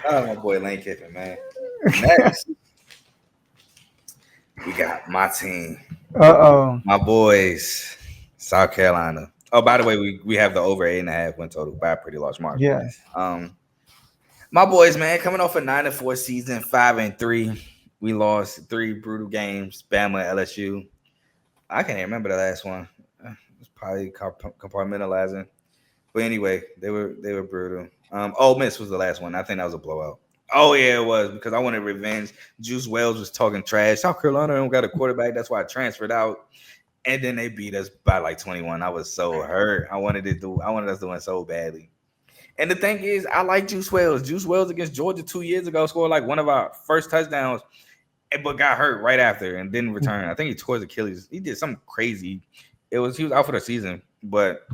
Oh, my boy Lane Kiffin, man. Next, we got my team, Uh-oh. my boys, South Carolina. Oh, by the way, we have the over 8.5 win total by a pretty large mark. Yes. Um, my boys, man, coming off a 9-4 season, 5-3. We lost three brutal games. Bama, LSU. I can't even remember the last one. It's probably compartmentalizing. But anyway, they were brutal. Ole Miss was the last one. I think that was a blowout. Oh yeah, it was because I wanted revenge. Juice Wells was talking trash. South Carolina don't got a quarterback. That's why I transferred out. And then they beat us by like 21. I was so hurt. I wanted us to win so badly. And the thing is, I like Juice Wells. Juice Wells against Georgia 2 years ago scored like one of our first touchdowns, but got hurt right after and didn't return. I think he tore his Achilles. He did something crazy. He was out for the season. But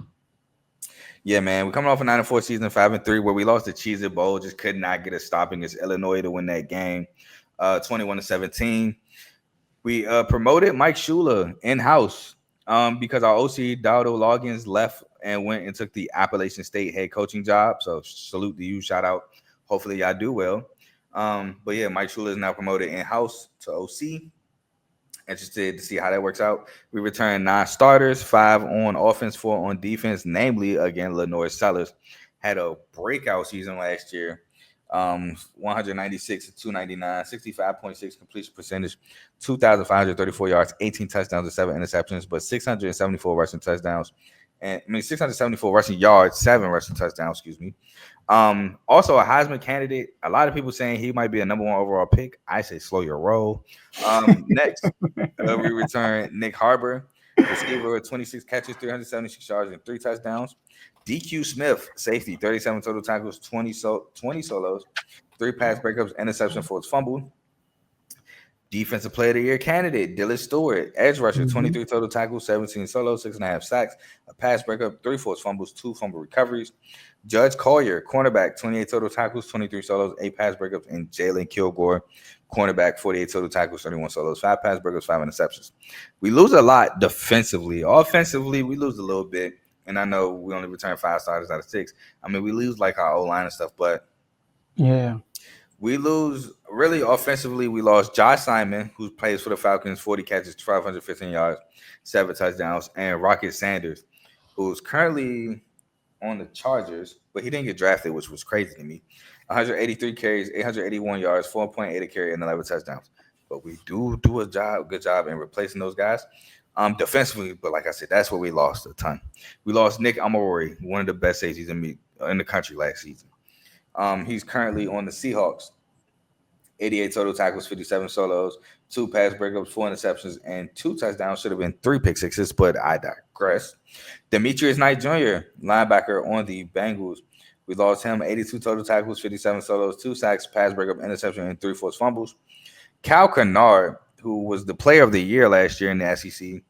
yeah, man, we're coming off a 9-4 season, 5-3, where we lost the Cheez It Bowl, just could not get a stop against Illinois to win that game, 21-17. We promoted Mike Shula in house because our OC Dowdo Loggins left and went and took the Appalachian State head coaching job. So salute to you, shout out. Hopefully y'all do well. But yeah, Mike Shula is now promoted in house to OC. Interested to see how that works out. We returned 9 starters, 5 on offense, 4 on defense. Namely, again, Lenoir Sellers had a breakout season last year. 196 to 299, 65.6 completion percentage, 2,534 yards, 18 touchdowns, and 7 interceptions, but 674 rushing touchdowns, and 674 rushing yards, 7 rushing touchdowns. Excuse me. Also a Heisman candidate. A lot of people saying he might be a number 1 overall pick. I say slow your roll. Next, we return Nick Harbor, receiver with 26 catches, 376 yards, and 3 touchdowns. DQ Smith, safety, 37 total tackles, 20 solos, 3 pass breakups, interception for his fumble. Defensive Player of the Year candidate, Dylan Stewart, edge rusher, 23 total tackles, 17 solos, 6.5 sacks, a pass breakup, 3 forced fumbles, 2 fumble recoveries. Judge Collier, cornerback, 28 total tackles, 23 solos, 8 pass breakups, and Jalen Kilgore, cornerback, 48 total tackles, 31 solos, 5 pass breakups, 5 interceptions. We lose a lot defensively. Offensively, we lose a little bit. And I know we only return 5 starters out of 6. I mean, we lose like our O-line and stuff, but yeah, we lose really offensively. We lost Josh Simon, who plays for the Falcons, 40 catches, 1,215 yards, 7 touchdowns, and Rocket Sanders, who's currently on the Chargers, but he didn't get drafted, which was crazy to me. 183 carries, 881 yards, 4.8 a carry, and 11 touchdowns. But we do a good job in replacing those guys. Defensively, but like I said, that's where we lost a ton. We lost Nick Amorori, one of the best safeties in the country last season. He's currently on the Seahawks. 88 total tackles, 57 solos, 2 pass breakups, 4 interceptions, and 2 touchdowns. Should have been 3 pick sixes, but I digress. Demetrius Knight Jr., linebacker on the Bengals. We lost him. 82 total tackles, 57 solos, 2 sacks, pass breakup, interception, and 3 forced fumbles. Cal Kennard, who was the player of the year last year in the SEC.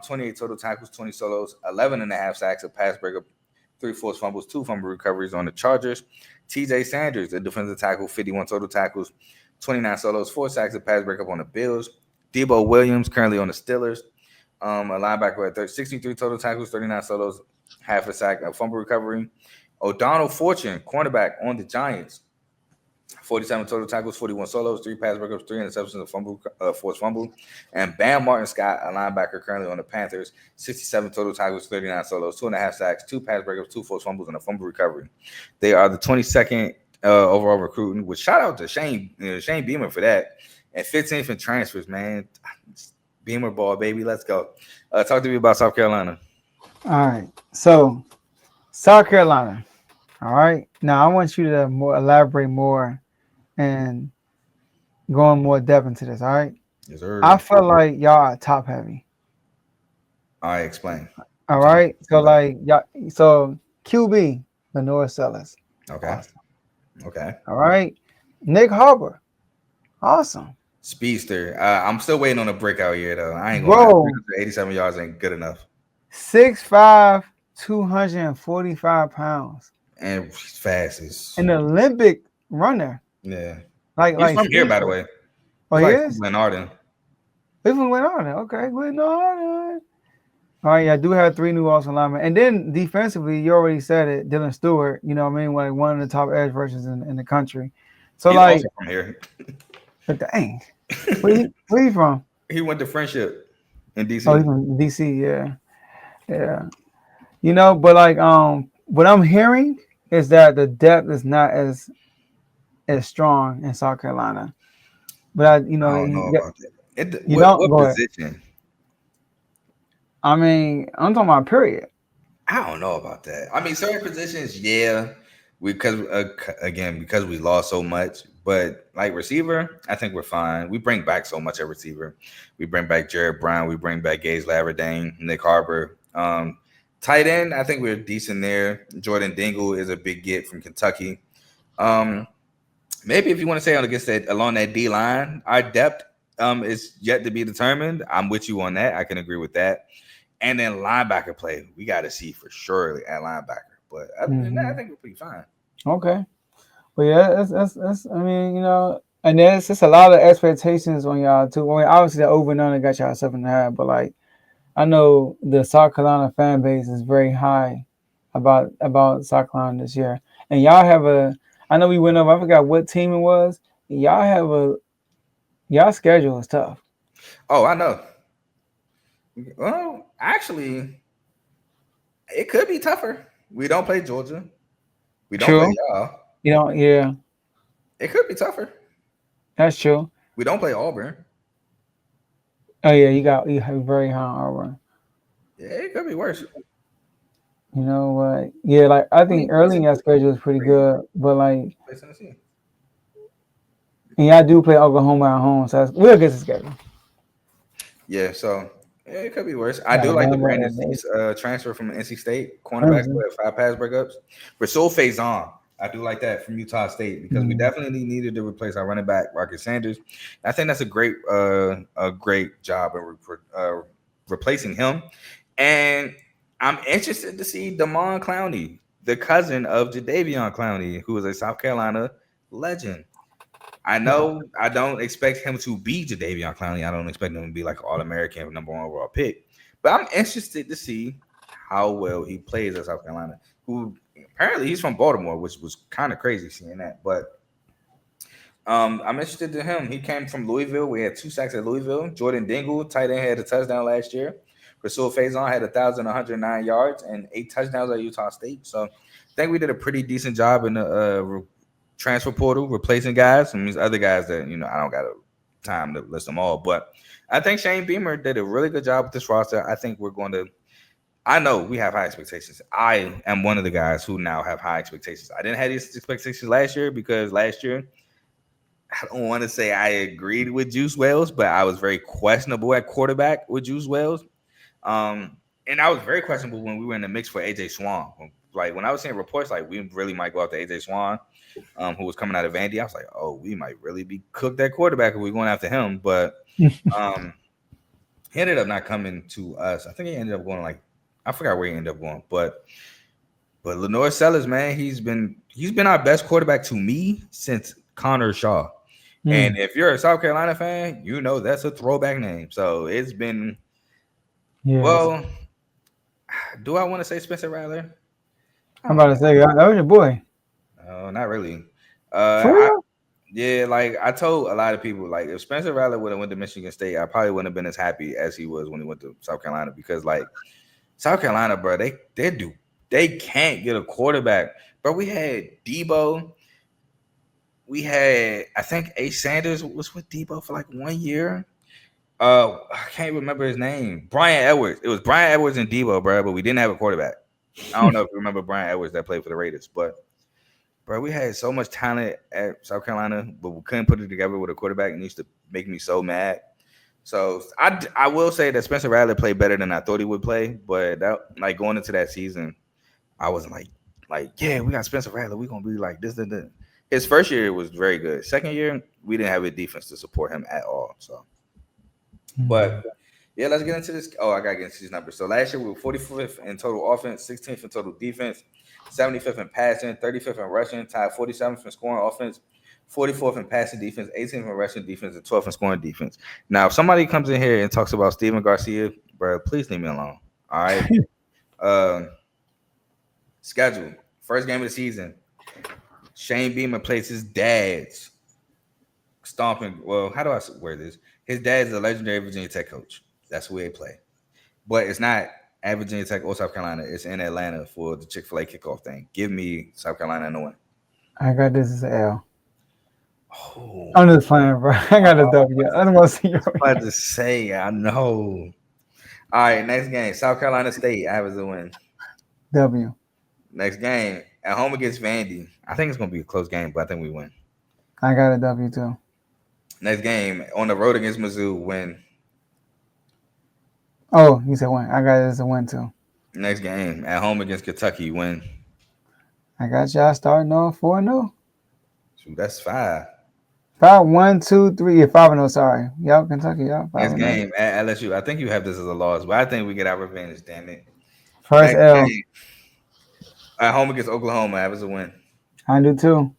28 total tackles, 20 solos, 11.5 sacks, a pass breakup, 3 forced fumbles, 2 fumble recoveries on the Chargers. TJ Sanders, the defensive tackle, 51 total tackles, 29 solos, 4 sacks, a pass breakup on the Bills. Debo Williams, currently on the Steelers. A linebacker at 63 total tackles, 39 solos, half a sack, a fumble recovery. O'Donnell Fortune, cornerback on the Giants. 47 total tackles, 41 solos, 3 pass breakups, 3 interceptions, a fumble, forced fumble. And Bam Martin Scott, a linebacker currently on the Panthers, 67 total tackles, 39 solos, 2.5 sacks, 2 pass breakups, 2 forced fumbles, and a fumble recovery. They are the 22nd overall recruiting, which shout out to Shane Beamer for that. And 15th in transfers, man. Beamer ball, baby. Let's go. Talk to me about South Carolina. all right. So South Carolina. All right. Now I want you to elaborate more and go in more depth into this. All right. Yes, sir. I feel like y'all are top heavy. All right, explain. All right. So like y'all, so QB, Lenoir Sellers. Okay. Awesome. Okay. All right. Nick Harbor. Awesome. Speedster. I'm still waiting on a breakout year though. I ain't gonna lie. Bro, 87 yards ain't good enough. 6'5", 245 pounds. And he's fast as An Olympic runner. yeah. Like He's from here, by the Speedster. way. Oh, He's he like is? Glen Arden. We from Glen Arden. Okay, Glen Arden. All right, yeah, I do have three new offensive linemen, and then defensively, you already said it, Dylan Stewart. You know what I mean? Like one of the top edge rushers in the country. So He's also like, from here. but dang, where you from? He went to Friendship in Oh, he's DC. from DC. Yeah, yeah. But like, what I'm hearing is that the depth is not as strong in South Carolina. But I don't know about that. you don't What go ahead. position? I mean, I'm talking about period. I don't know about that. I mean, certain positions, yeah, because again, because we lost so much. But like receiver, I think we're fine. We bring back so much at receiver. We bring back Jared Brown. We bring back Gage Laverdane, Nick Harbor. Tight end, I think we're decent there. Jordan Dingle is a big get from Kentucky. Um, Maybe if you want to say on against that along that D line, our depth is yet to be determined. I'm with you on that. I can agree with that. And then linebacker play, we got to see for sure at linebacker. But other than that, I Hmm. think we're pretty fine. Okay. But yeah, that's. I mean, and there's just a lot of expectations on y'all too. I mean, obviously the over and under got y'all 7.5, but like I know the South Carolina fan base is very high about South Carolina this year, and y'all have a. I know we went over. I forgot what team it was. Y'all have a y'all schedule is tough. Oh, I know. Well, actually, it could be tougher. We don't play Georgia. We don't play True. y'all. Yeah, It could be tougher. that's true. We don't play Auburn. Oh yeah, you have very high armor. Yeah, it could be worse. You know what? Yeah, like I I think mean, early in your schedule is pretty crazy. good, but like Play Tennessee. and y'all do play Oklahoma at home, so we'll get the schedule. Yeah, so yeah, it could be worse. I do like the Alabama Brandon at Cease transfer from NC State cornerback Clemson. with 5 pass breakups. Rasul Faison, I do like that from Utah State because we Mm, definitely needed to replace our running back Rocket Sanders. I think that's a great job of replacing him. And I'm interested to see Damon Clowney, the cousin of Jadavion Clowney, who is a South Carolina legend. I yeah. know I don't expect him to be Jadavion Clowney. I don't expect him to be like an All American number 1 overall pick. But I'm interested to see how well he plays at South Carolina. Who apparently he's from Baltimore, which was kind of crazy seeing that. But I'm interested to him. He came from Louisville. We had 2 sacks at Louisville. Jordan Dingle, tight end, had a touchdown last year. Rasul Faison had 1,109 yards and 8 touchdowns at Utah State. So I think we did a pretty decent job in the transfer portal, replacing guys. And these other guys that I don't got time to list them all, but I think Shane Beamer did a really good job with this roster. I think we're going to. I know we have high expectations. I am one of the guys who now have high expectations. I didn't have these expectations last year because last year I don't want to say I agreed with Juice Wells, but I was very questionable at quarterback with Juice Wells. Um, and I was very questionable when we were in the mix for AJ Swan. Like when I was seeing reports like we really might go after AJ Swan, who was coming out of Vandy, I was like, oh, we might really be cooked at quarterback if we're going after him. But um, he ended up not coming to us. I think he ended up going like I forgot where he ended up going, but Lenore Sellers, man, he's been our best quarterback to me since Connor Shaw. And Mm, if you're a South Carolina fan, you know that's a throwback name. So it's been yes. well. Do I want to say Spencer Rattler? I I'm don't about to know. say that was your boy. No, not really. For I real? Yeah, like I told a lot of people, like if Spencer Rattler would have went to Michigan State, I probably wouldn't have been as happy as he was when he went to South Carolina because like South Carolina, bro, they can't get a quarterback. Bro, we had Debo. We had I think Ace Sanders was with Debo for like 1 year. I can't remember his name. Brian Edwards. It was Brian Edwards and Debo, bro, but we didn't have a quarterback. I don't know if you remember Brian Edwards that played for the Raiders, but bro, we had so much talent at South Carolina, but we couldn't put it together with a quarterback. It used to make me so mad. So I will say that Spencer Rattler played better than I thought he would play, but that like going into that season, I wasn't like yeah, we got Spencer Rattler, we gonna be like this. His first year was very good. Second year, we didn't have a defense to support him at all. So, but Mm. yeah, let's get into this. Oh, I gotta get into these numbers. So last year we were 45th in total offense, 16th in total defense, 75th in passing, 35th in rushing, tied 47th in scoring offense, 44th in passing defense, 18th in rushing defense, and 12th in scoring defense. Now, if somebody comes in here and talks about Steven Garcia, bro, please leave me alone. All right. Uh, schedule. First game of the season. Shane Beamer plays his dad's stomping. Well, how do I word this? His dad's a legendary Virginia Tech coach. That's who they play. But it's not at Virginia Tech or South Carolina. It's in Atlanta for the Chick-fil-A kickoff thing. Give me South Carolina in the win. I got this as an L. Oh, I'm just playing, bro. I got a W. I don't want to see you. I was about to say, I know. All right, next game. South Carolina State. I have as a win. W. Next game. At home against Vandy. I think it's going to be a close game, but I think we win. I got a W too. Next game. On the road against Mizzou. Win. Oh, you said win. I got it as a win too. Next game. At home against Kentucky. Win. I got y'all starting off 4-0. Shoot, that's 5. 5, 1, 2, 3. Yeah, 5-0. Sorry. Y'all, Kentucky. Y'all. Next game at LSU. I think you have this as a loss, but I think we get our revenge. Damn it. First Next L. game, at home against Oklahoma. I have as a win. I do too.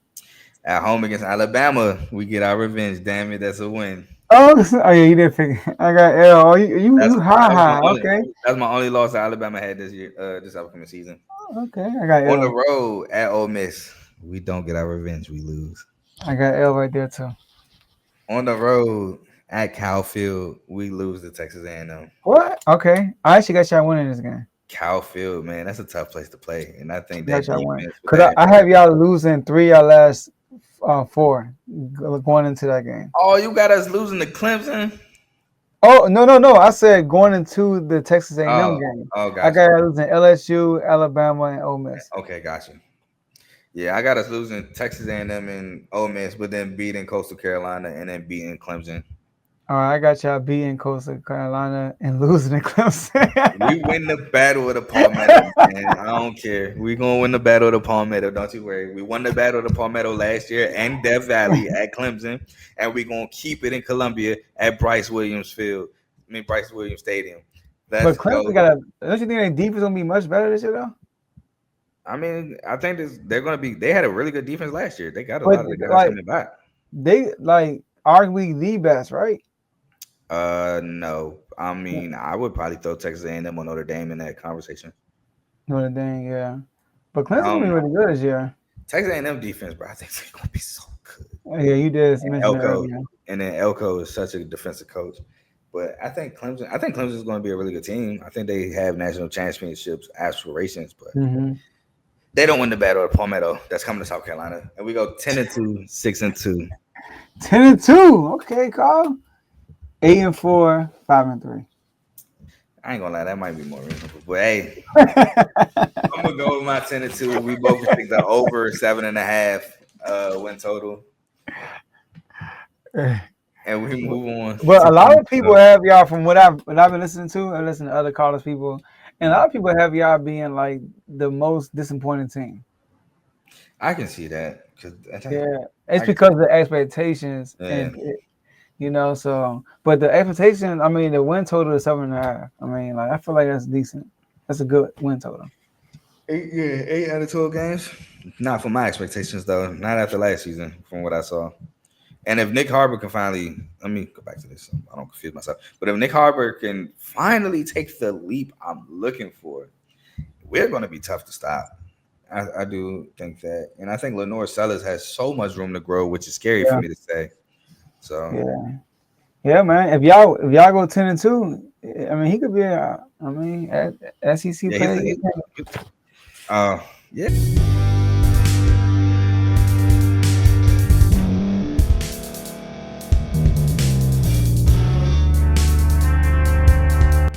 At home against Alabama, we get our revenge. Damn it, that's a win. Oh yeah, you didn't figure. I got L. Oh, you high. Okay. That's my only loss that Alabama had this year, this upcoming season. Okay, I got L. On the road at Ole Miss, we don't get our revenge. We lose. I got L right there too. On the road at Cal Field, we lose to Texas A&M. What? Okay, I actually got y'all winning this game. Cal Field, man, that's a tough place to play, and I think that because I have y'all losing 3 y'all last 4 going into that game. Oh, you got us losing to Clemson? Oh no! I said going into the Texas A&M game. Oh, gotcha. I got us losing LSU, Alabama, and Ole Miss. Okay, gotcha. Yeah, I got us losing Texas A&M and Ole Miss, but then beating Coastal Carolina and then beating Clemson. All right, I got y'all beating Coastal Carolina and losing to Clemson. We win the battle of the Palmetto, man. I don't care. We're going to win the battle of the Palmetto. Don't you worry. We won the battle of the Palmetto last year and Death Valley at Clemson, and we're going to keep it in Columbia at Bryce Williams Stadium. But Clemson don't you think their defense going to be much better this year, though? I mean, I think they're going to be – they had a really good defense last year. They got a lot of guys coming back. They, arguably the best, right? No. I mean, I would probably throw Texas A&M or Notre Dame in that conversation. Notre Dame, yeah. But Clemson be really good this year. Texas A&M defense, bro, I think they're going to be so good. Yeah, you did mention that. And then Elko is such a defensive coach. But I think Clemson is going to be a really good team. I think they have national championships aspirations, but they don't win the battle of Palmetto. That's coming to South Carolina. And we go 10-2, 6-2. 10-2. Okay, Carl. 8-4, 5-3. I ain't gonna lie, that might be more reasonable. But hey, I'm gonna go with my 10-2. We both think the over 7.5 win total. And we move on. But a lot of people have y'all, from what I've been listening to, I listen to other college people, and a lot of people have y'all being like the most disappointing team. I can see that. It's because of the expectations and so, but the expectation, I mean, the win total is 7.5. I mean, I feel like that's decent. That's a good win total. 8 out of 12 games. Not for my expectations, though. Not after last season, from what I saw. And if Nick Harbor can finally, let me go back to this. So I don't confuse myself. But if Nick Harbor can finally take the leap I'm looking for, we're going to be tough to stop. I do think that. And I think Lenore Sellers has so much room to grow, which is scary for me to say. So yeah, man. If y'all go 10-2, I mean, he could be SEC player. Yeah.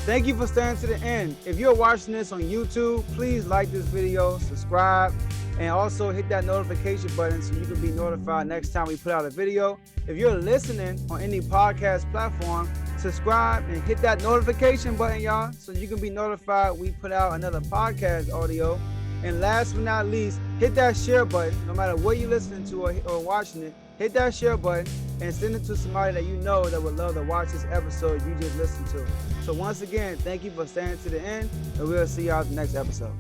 Thank you for staying to the end. If you're watching this on YouTube, please like this video, subscribe, and also hit that notification button so you can be notified next time we put out a video. If you're listening on any podcast platform, subscribe and hit that notification button, y'all, so you can be notified we put out another podcast audio. And last but not least, hit that share button. No matter what you're listening to or watching it, hit that share button and send it to somebody that you know that would love to watch this episode you just listened to. So once again, thank you for staying to the end, and we'll see y'all in the next episode.